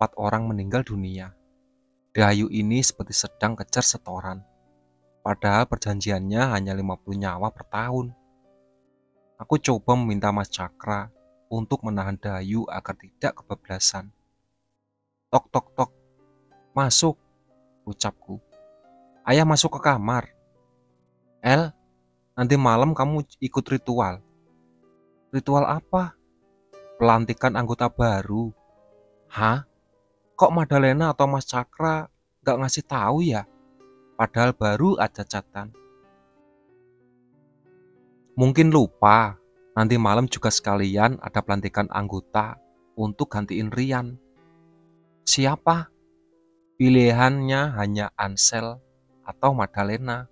4 orang meninggal dunia. Dayu ini seperti sedang kejar setoran. Padahal perjanjiannya hanya 50 nyawa per tahun. Aku coba meminta Mas Cakra untuk menahan Dayu agar tidak kebablasan. Tok tok tok, masuk, ucapku. Ayah masuk ke kamar. El, nanti malam kamu ikut ritual. Ritual apa? Pelantikan anggota baru. Hah? Kok Madalena atau Mas Cakra gak ngasih tahu ya? Padahal baru aja chatan. Mungkin lupa, nanti malam juga sekalian ada pelantikan anggota untuk gantiin Rian. Siapa? Pilihannya hanya Ansel atau Madalena.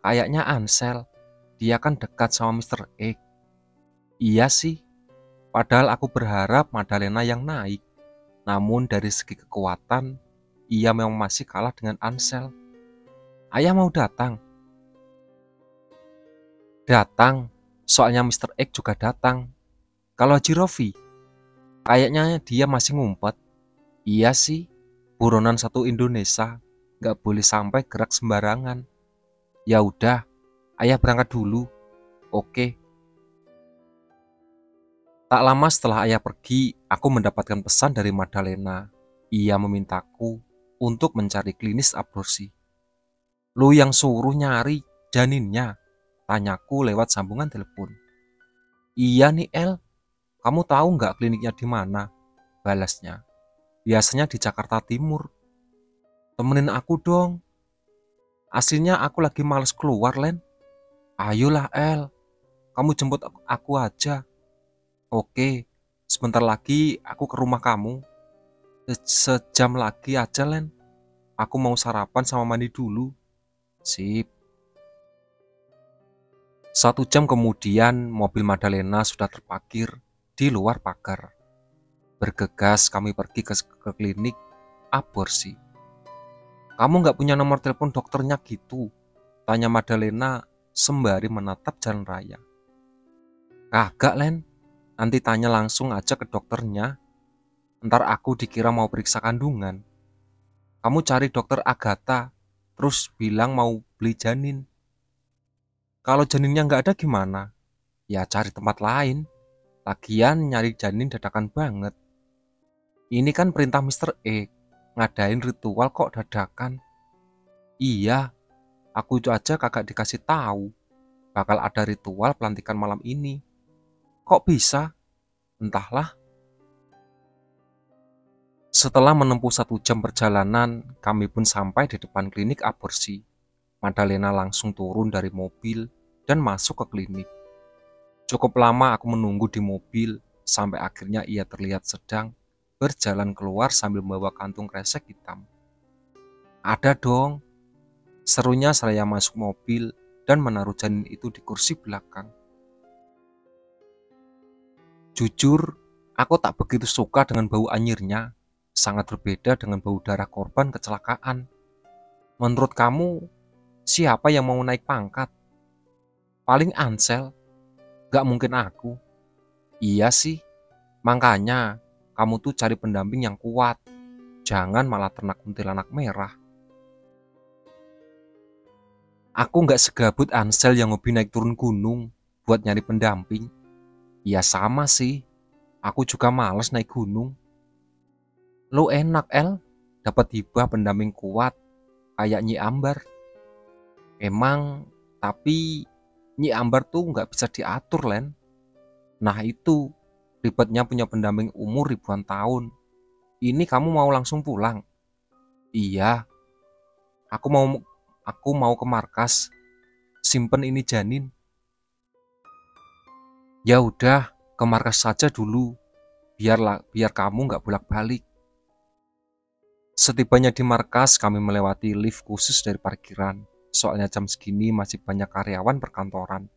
Kayaknya Ansel, dia kan dekat sama Mr. X. Iya sih, padahal aku berharap Madalena yang naik. Namun dari segi kekuatan, ia memang masih kalah dengan Ansel. Ayah mau datang? Datang, soalnya Mr. X juga datang. Kalau Haji Rofi, kayaknya dia masih ngumpet. Iya sih, buronan satu Indonesia, gak boleh sampai gerak sembarangan. Ya udah, ayah berangkat dulu. Oke. Tak lama setelah ayah pergi, aku mendapatkan pesan dari Madalena. Ia memintaku untuk mencari klinis aborsi. Lu yang suruh nyari janinnya, tanyaku lewat sambungan telepon. Iya nih El, kamu tahu nggak kliniknya di mana? Balasnya. Biasanya di Jakarta Timur. Temenin aku dong. Aslinya aku lagi males keluar, Len. Ayolah El, kamu jemput aku aja. Oke, sebentar lagi aku ke rumah kamu. Sejam lagi aja, Len. Aku mau sarapan sama mandi dulu. Sip. 1 jam kemudian mobil Madalena sudah terparkir di luar pagar. Bergegas kami pergi ke klinik aborsi. Kamu gak punya nomor telepon dokternya gitu? Tanya Madalena sembari menatap jalan raya. Kagak, Len. Nanti tanya langsung aja ke dokternya. Ntar aku dikira mau periksa kandungan. Kamu cari dokter Agatha, terus bilang mau beli janin. Kalau janinnya gak ada gimana? Ya cari tempat lain. Lagian nyari janin dadakan banget. Ini kan perintah Mr. X, ngadain ritual kok dadakan. Iya, aku itu aja kagak dikasih tahu bakal ada ritual pelantikan malam ini. Kok bisa? Entahlah. Setelah menempuh 1 jam perjalanan, kami pun sampai di depan klinik aborsi. Madalena langsung turun dari mobil dan masuk ke klinik. Cukup lama aku menunggu di mobil, sampai akhirnya ia terlihat sedang berjalan keluar sambil membawa kantung kresek hitam. Ada dong, serunya saya masuk mobil dan menaruh janin itu di kursi belakang. Jujur, aku tak begitu suka dengan bau anyirnya, sangat berbeda dengan bau darah korban kecelakaan. Menurut kamu, siapa yang mau naik pangkat? Paling Ansel, gak mungkin aku. Iya sih, makanya kamu tuh cari pendamping yang kuat, jangan malah ternak kuntilanak merah. Aku gak segabut Ansel yang hobi naik turun gunung buat nyari pendamping. Ya sama sih, aku juga males naik gunung. Lu enak El, dapat hibah pendamping kuat kayak Nyi Ambar. Emang, tapi Nyi Ambar tuh gak bisa diatur, Len. Nah itu, ribetnya punya pendamping umur ribuan tahun. Ini kamu mau langsung pulang? Iya, aku mau ke markas. Simpen ini janin. Ya udah, ke markas saja dulu. Biar kamu nggak bolak-balik. Setibanya di markas, kami melewati lift khusus dari parkiran. Soalnya jam segini masih banyak karyawan perkantoran.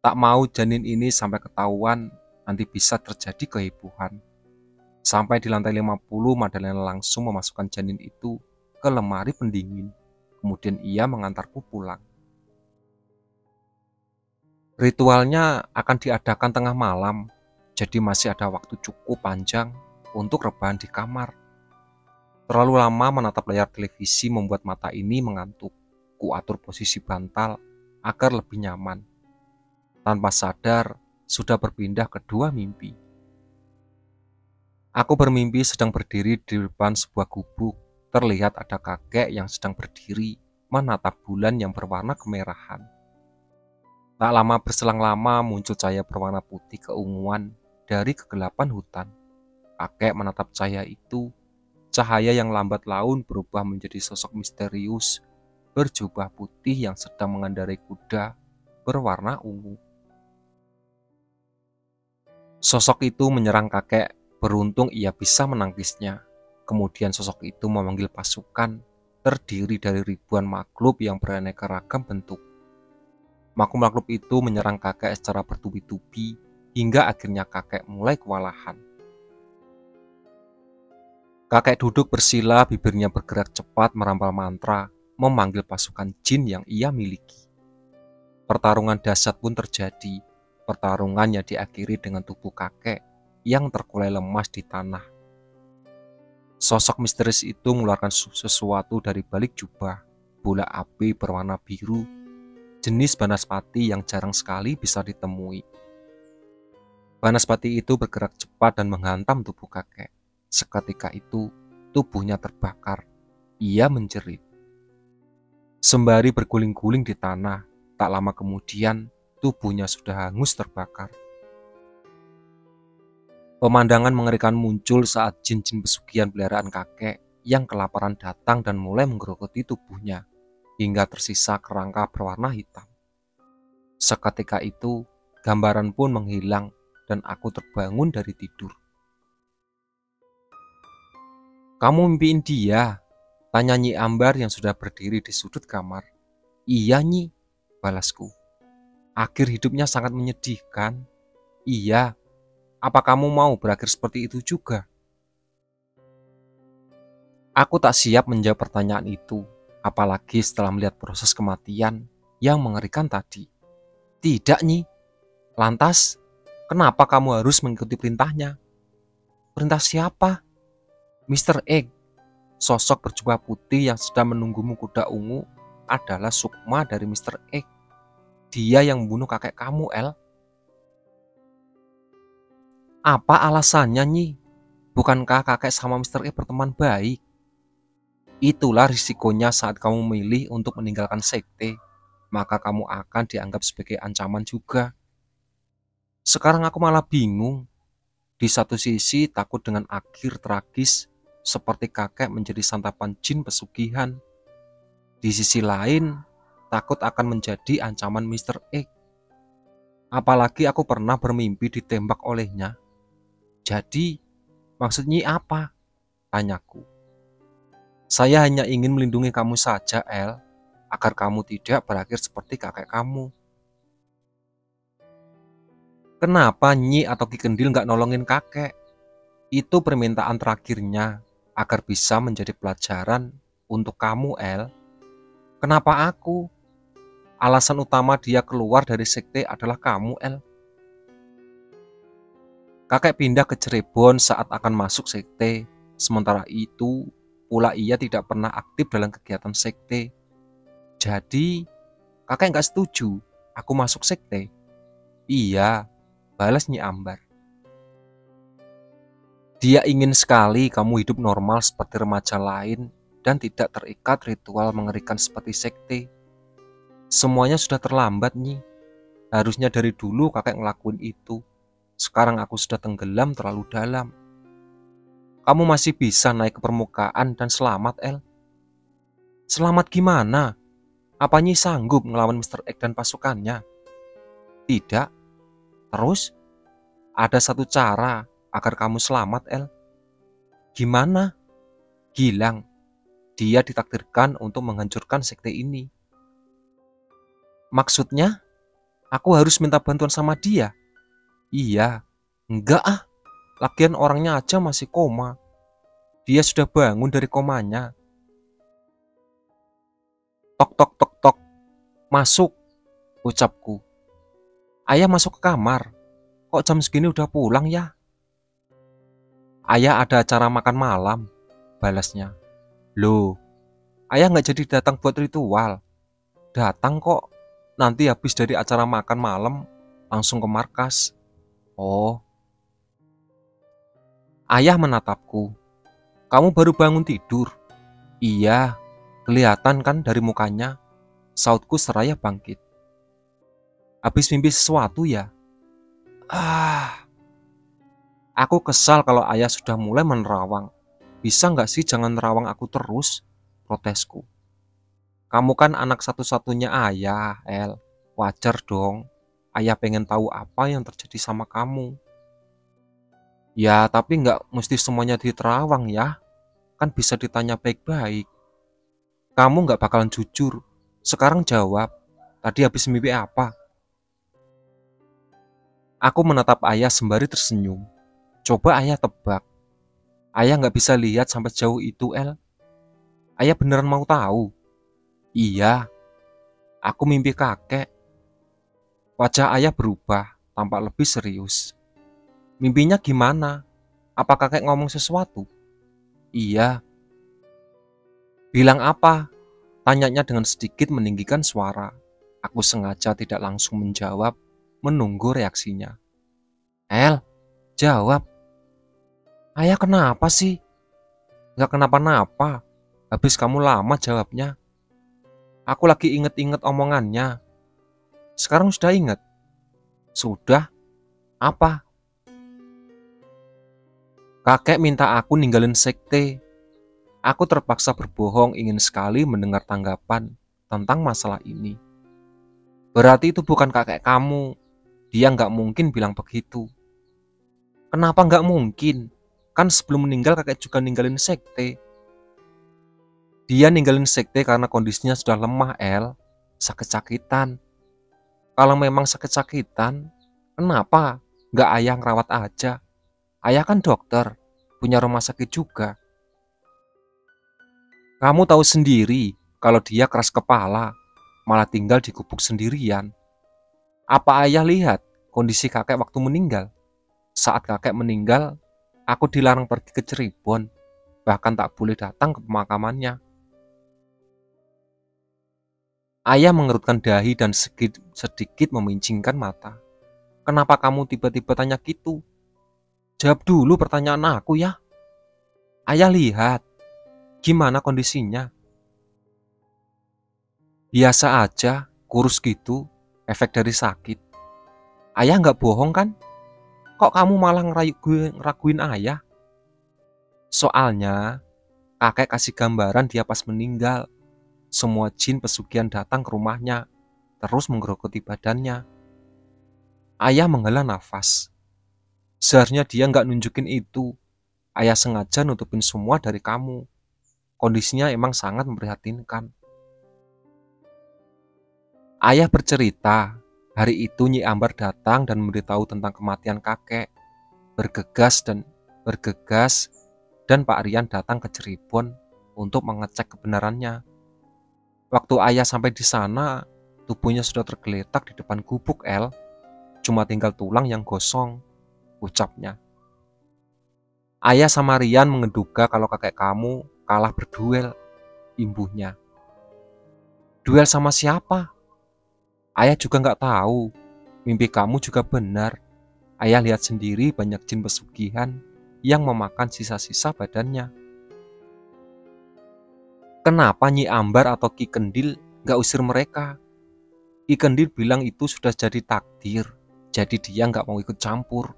Tak mau janin ini sampai ketahuan, nanti bisa terjadi kehebohan. Sampai di lantai 50, Madalena langsung memasukkan janin itu ke lemari pendingin. Kemudian ia mengantarku pulang. Ritualnya akan diadakan tengah malam, jadi masih ada waktu cukup panjang untuk rebahan di kamar. Terlalu lama menatap layar televisi membuat mata ini mengantuk. Kuatur posisi bantal agar lebih nyaman. Tanpa sadar, sudah berpindah ke dua mimpi. Aku bermimpi sedang berdiri di depan sebuah gubuk. Terlihat ada kakek yang sedang berdiri menatap bulan yang berwarna kemerahan. Tak lama berselang lama muncul cahaya berwarna putih keunguan dari kegelapan hutan. Kakek menatap cahaya itu. Cahaya yang lambat laun berubah menjadi sosok misterius berjubah putih yang sedang mengendarai kuda berwarna ungu. Sosok itu menyerang kakek, beruntung ia bisa menangkisnya. Kemudian sosok itu memanggil pasukan, terdiri dari ribuan makhluk yang beraneka ragam bentuk. Makhluk-makhluk itu menyerang kakek secara bertubi-tubi, hingga akhirnya kakek mulai kewalahan. Kakek duduk bersila, bibirnya bergerak cepat merampal mantra, memanggil pasukan jin yang ia miliki. Pertarungan dahsyat pun terjadi. Pertarungannya diakhiri dengan tubuh kakek yang terkulai lemas di tanah. Sosok misterius itu mengeluarkan sesuatu dari balik jubah, bola api berwarna biru, jenis banaspati yang jarang sekali bisa ditemui. Banaspati itu bergerak cepat dan menghantam tubuh kakek. Seketika itu, tubuhnya terbakar. Ia menjerit. Sembari berguling-guling di tanah, tak lama kemudian tubuhnya sudah hangus terbakar. Pemandangan mengerikan muncul saat jin-jin pesugihan peliharaan kakek yang kelaparan datang dan mulai menggerogoti tubuhnya, hingga tersisa kerangka berwarna hitam. Seketika itu, gambaran pun menghilang dan aku terbangun dari tidur. "Kamu mimpiin dia?" tanya Nyi Ambar yang sudah berdiri di sudut kamar. "Iya, Nyi," balasku. "Akhir hidupnya sangat menyedihkan." "Iya, apa kamu mau berakhir seperti itu juga?" Aku tak siap menjawab pertanyaan itu, apalagi setelah melihat proses kematian yang mengerikan tadi. "Tidak, Nyi." "Lantas, kenapa kamu harus mengikuti perintahnya?" "Perintah siapa?" "Mr. Egg, sosok berjubah putih yang sedang menunggumu kuda ungu adalah Sukma dari Mr. Egg. Dia yang membunuh kakek kamu, El." "Apa alasannya, Nyi? Bukankah kakek sama Mr. Egg berteman baik?" "Itulah risikonya saat kamu memilih untuk meninggalkan sekte. Maka kamu akan dianggap sebagai ancaman juga." Sekarang aku malah bingung. Di satu sisi takut dengan akhir tragis seperti kakek menjadi santapan jin pesugihan. Di sisi lain, takut akan menjadi ancaman Mr. Egg. Apalagi aku pernah bermimpi ditembak olehnya. "Jadi, maksudnya apa?" tanyaku. "Saya hanya ingin melindungi kamu saja, El, agar kamu tidak berakhir seperti kakek kamu." "Kenapa Nyi atau Ki Kendil nggak nolongin kakek? Itu permintaan terakhirnya, agar bisa menjadi pelajaran untuk kamu, El." "Kenapa aku? Alasan utama dia keluar dari sekte adalah kamu, El." "Kakek pindah ke Cirebon saat akan masuk sekte. Sementara itu pula ia tidak pernah aktif dalam kegiatan sekte. Jadi kakek nggak setuju aku masuk sekte." "Iya," balas Nyi Ambar. "Dia ingin sekali kamu hidup normal seperti remaja lain dan tidak terikat ritual mengerikan seperti sekte. Semuanya sudah terlambat, Nyi. Harusnya dari dulu kakek ngelakuin itu. Sekarang aku sudah tenggelam terlalu dalam. Kamu masih bisa naik ke permukaan dan selamat, El." "Selamat gimana? Apa Nyi sanggup ngelawan Mr. X dan pasukannya?" "Tidak." "Terus? Ada satu cara agar kamu selamat, El." "Gimana?" "Gilang. Dia ditakdirkan untuk menghancurkan sekte ini." "Maksudnya, aku harus minta bantuan sama dia?" "Iya." "Enggak ah, lagian orangnya aja masih koma. Dia sudah bangun dari komanya." Tok tok tok tok. "Masuk," ucapku. "Ayah masuk ke kamar. Kok jam segini udah pulang ya?" Ayah ada acara makan malam, balasnya. Loh, ayah nggak jadi datang buat ritual. Datang kok, nanti habis dari acara makan malam langsung ke markas. Oh, ayah menatapku. Kamu baru bangun tidur? Iya, kelihatan kan dari mukanya, sautku seraya bangkit. Habis mimpi sesuatu ya? Ah, aku kesal kalau ayah sudah mulai menerawang. Bisa nggak sih jangan nerawang aku terus? Protesku. Kamu kan anak satu-satunya ayah, El. Wajar dong. Ayah pengen tahu apa yang terjadi sama kamu. Ya, tapi nggak mesti semuanya diterawang ya. Kan bisa ditanya baik-baik. Kamu nggak bakalan jujur. Sekarang jawab. Tadi habis mimpi apa? Aku menatap ayah sembari tersenyum. Coba ayah tebak. Ayah nggak bisa lihat sampai jauh itu, El. Ayah beneran mau tahu? Iya, aku mimpi kakek. Wajah ayah berubah, tampak lebih serius. Mimpinya gimana? Apa kakek ngomong sesuatu? Iya. Bilang apa? Tanyanya dengan sedikit meninggikan suara. Aku sengaja tidak langsung menjawab, menunggu reaksinya. El, jawab. Ayah kenapa sih? Gak kenapa-napa. Habis kamu lama jawabnya. Aku lagi inget-inget omongannya. Sekarang sudah inget? Sudah? Apa? Kakek minta aku ninggalin sekte. Aku terpaksa berbohong ingin sekali mendengar tanggapan tentang masalah ini. Berarti itu bukan kakek kamu. Dia nggak mungkin bilang begitu. Kenapa nggak mungkin? Kan sebelum meninggal kakek juga ninggalin sekte. Dia ninggalin sekte karena kondisinya sudah lemah, El. Sakit-sakitan. Kalau memang sakit-sakitan, kenapa nggak ayah ngerawat aja? Ayah kan dokter, punya rumah sakit juga. Kamu tahu sendiri kalau dia keras kepala, malah tinggal di gubuk sendirian. Apa ayah lihat kondisi kakek waktu meninggal? Saat kakek meninggal, aku dilarang pergi ke Cirebon, bahkan tak boleh datang ke pemakamannya. Ayah mengerutkan dahi dan sedikit memincingkan mata. Kenapa kamu tiba-tiba tanya gitu? Jawab dulu pertanyaan aku ya. Ayah lihat, gimana kondisinya? Biasa aja, kurus gitu, efek dari sakit. Ayah nggak bohong kan? Kok kamu malah ngeraguin ayah? Soalnya, kakek kasih gambaran dia pas meninggal. Semua jin pesugihan datang ke rumahnya, terus menggerogoti badannya. Ayah menghela nafas. Seharusnya dia nggak nunjukin itu. Ayah sengaja nutupin semua dari kamu. Kondisinya emang sangat memprihatinkan. Ayah bercerita, hari itu Nyi Ambar datang dan memberitahu tentang kematian kakek. Bergegas dan Pak Rian datang ke Cirebon untuk mengecek kebenarannya. Waktu ayah sampai di sana, tubuhnya sudah tergeletak di depan gubuk, El. Cuma tinggal tulang yang gosong, ucapnya. Ayah sama Rian mengeduga kalau kakek kamu kalah berduel, imbuhnya. Duel sama siapa? Ayah juga nggak tahu. Mimpi kamu juga benar. Ayah lihat sendiri banyak jin pesugihan yang memakan sisa-sisa badannya. Kenapa Nyi Ambar atau Ki Kendil nggak usir mereka? Ki Kendil bilang itu sudah jadi takdir, jadi dia nggak mau ikut campur.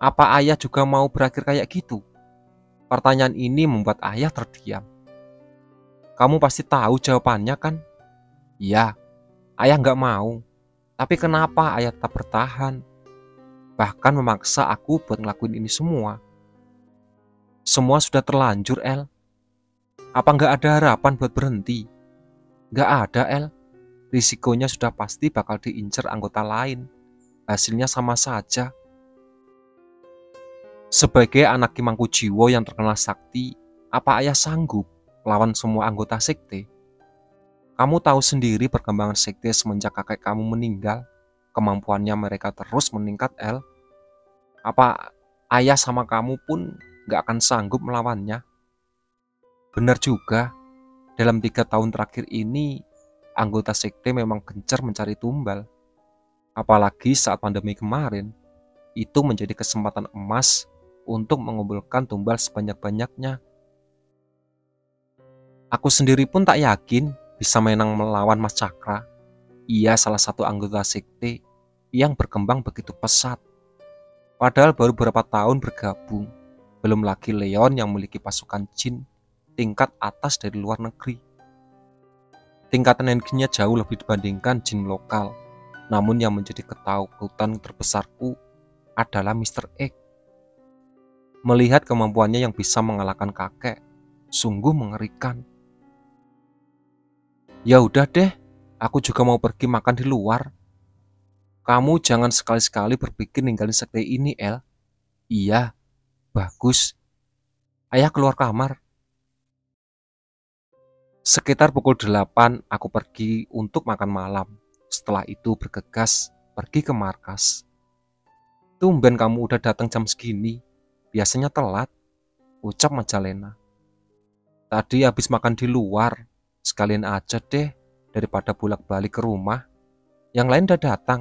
Apa ayah juga mau berakhir kayak gitu? Pertanyaan ini membuat ayah terdiam. Kamu pasti tahu jawabannya kan? Iya, ayah nggak mau. Tapi kenapa ayah tetap bertahan? Bahkan memaksa aku buat ngelakuin ini semua. Semua sudah terlanjur, El. Apa nggak ada harapan buat berhenti? Nggak ada, El. Risikonya sudah pasti bakal diincar anggota lain. Hasilnya sama saja. Sebagai anak Ki Mangkujiwo yang terkenal sakti, apa ayah sanggup lawan semua anggota sekte? Kamu tahu sendiri perkembangan sekte semenjak kakek kamu meninggal. Kemampuannya mereka terus meningkat, El. Apa Ayah sama kamu pun gak akan sanggup melawannya. Benar juga, dalam 3 tahun terakhir ini, anggota sekte memang gencar mencari tumbal. Apalagi saat pandemi kemarin, itu menjadi kesempatan emas untuk mengumpulkan tumbal sebanyak-banyaknya. Aku sendiri pun tak yakin bisa menang melawan Mas Cakra. Ia salah satu anggota sekte yang berkembang begitu pesat. Padahal baru beberapa tahun bergabung. Belum lagi Leon yang memiliki pasukan jin tingkat atas dari luar negeri. Tingkatan energinya jauh lebih dibandingkan jin lokal. Namun yang menjadi ketakutan terbesarku adalah Mr. X. Melihat kemampuannya yang bisa mengalahkan kakek, sungguh mengerikan. Ya udah deh, aku juga mau pergi makan di luar. Kamu jangan sekali-sekali berpikir ninggalin sekte ini, El. Iya, bagus. Ayah keluar kamar. Sekitar pukul 8 aku pergi untuk makan malam. Setelah itu bergegas pergi ke markas. Tumben kamu udah datang jam segini. Biasanya telat, ucap Majalena. Tadi habis makan di luar. Sekalian aja deh, daripada bolak-balik ke rumah. Yang lain udah datang.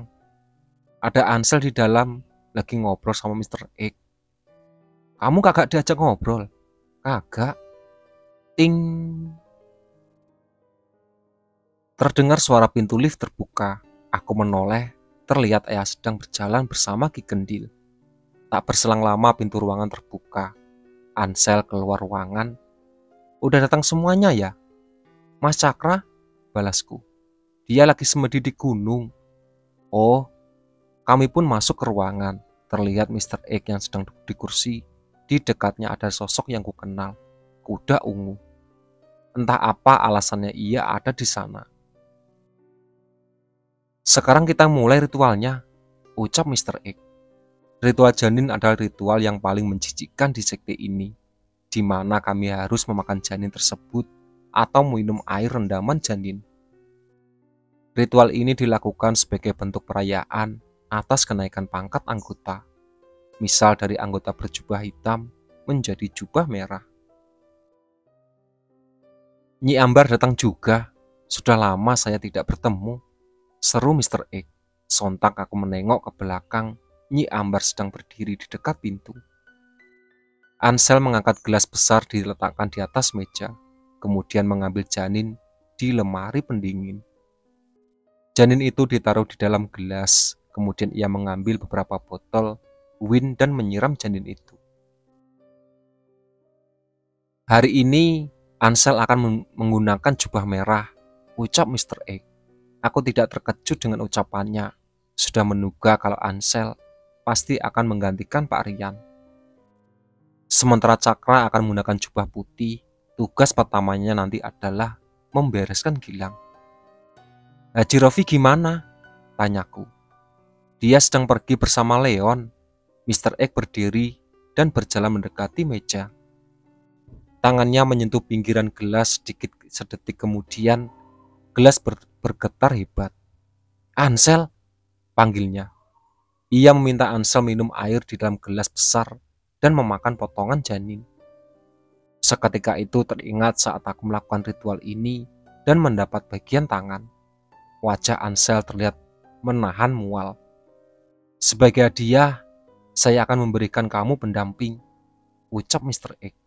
Ada Ansel di dalam, lagi ngobrol sama Mr. X. Kamu kagak diajak ngobrol? Kagak. Ting. Terdengar suara pintu lift terbuka. Aku menoleh, terlihat ayah sedang berjalan bersama Ki Gendil. Tak berselang lama pintu ruangan terbuka. Ansel keluar ruangan. Udah datang semuanya ya? Mas Cakra, balasku. Dia lagi semedi di gunung. Oh, kami pun masuk ke ruangan. Terlihat Mr. X yang sedang duduk di kursi. Di dekatnya ada sosok yang kukenal, kuda ungu. Entah apa alasannya ia ada di sana. Sekarang kita mulai ritualnya, ucap Mr. X. Ritual janin adalah ritual yang paling menjijikkan di sekte ini, di mana kami harus memakan janin tersebut atau minum air rendaman janin. Ritual ini dilakukan sebagai bentuk perayaan atas kenaikan pangkat anggota. Misal dari anggota berjubah hitam menjadi jubah merah. Nyi Ambar datang juga. Sudah lama saya tidak bertemu, seru Mr. X. Sontak aku menengok ke belakang. Nyi Ambar sedang berdiri di dekat pintu. Ansel mengangkat gelas besar diletakkan di atas meja, kemudian mengambil janin di lemari pendingin. Janin itu ditaruh di dalam gelas, kemudian ia mengambil beberapa botol wine dan menyiram janin itu. Hari ini Ansel akan menggunakan jubah merah, ucap Mr. X. Aku tidak terkejut dengan ucapannya. Sudah menduga kalau Ansel pasti akan menggantikan Pak Rian. Sementara Cakra akan menggunakan jubah putih. Tugas pertamanya nanti adalah membereskan Gilang. Haji Rofi gimana? Tanyaku. Dia sedang pergi bersama Leon. Mr. X berdiri dan berjalan mendekati meja. Tangannya menyentuh pinggiran gelas sedikit sedetik kemudian. Gelas bergetar hebat. Ansel, panggilnya. Ia meminta Ansel minum air di dalam gelas besar dan memakan potongan janin. Seketika itu teringat saat aku melakukan ritual ini dan mendapat bagian tangan. Wajah Ansel terlihat menahan mual. Sebagai hadiah, saya akan memberikan kamu pendamping, ucap Mr. X.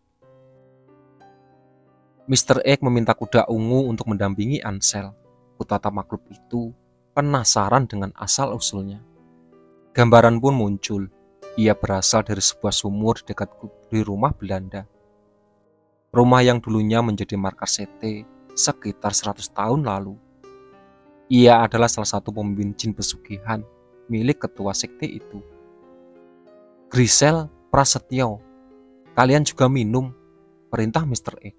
Mr. X meminta kuda ungu untuk mendampingi Ansel. Kutatap makhluk itu penasaran dengan asal-usulnya. Gambaran pun muncul. Ia berasal dari sebuah sumur di rumah Belanda. Rumah yang dulunya menjadi markas sekte sekitar 100 tahun lalu. Ia adalah salah satu pemimpin jin pesugihan milik ketua sekte itu. Grisel Prasetyo, kalian juga minum, perintah Mr. X.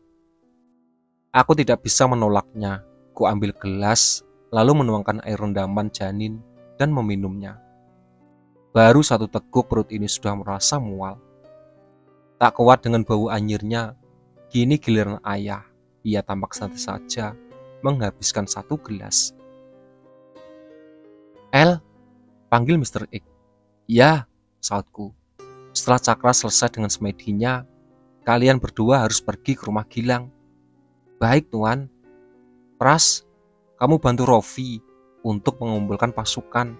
Aku tidak bisa menolaknya. Ku ambil gelas, lalu menuangkan air rendaman janin dan meminumnya. Baru satu teguk perut ini sudah merasa mual. Tak kuat dengan bau anyirnya, kini giliran ayah. Ia tampak santai saja menghabiskan satu gelas. El, panggil Mr. X. Ya, sautku. Setelah Cakra selesai dengan semedinya, kalian berdua harus pergi ke rumah Gilang. Baik, Tuan. Pras, kamu bantu Rofi untuk mengumpulkan pasukan.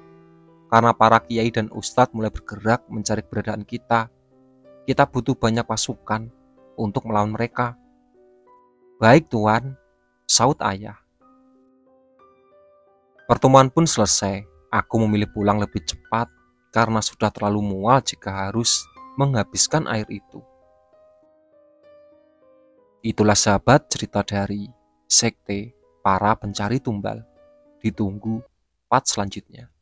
Karena para kiai dan ustadz mulai bergerak mencari keberadaan kita. Kita butuh banyak pasukan untuk melawan mereka. Baik, Tuan, saut ayah. Pertemuan pun selesai. Aku memilih pulang lebih cepat karena sudah terlalu mual jika harus menghabiskan air itu. Itulah sahabat cerita dari Sekte Para Pencari Tumbal. Ditunggu part selanjutnya.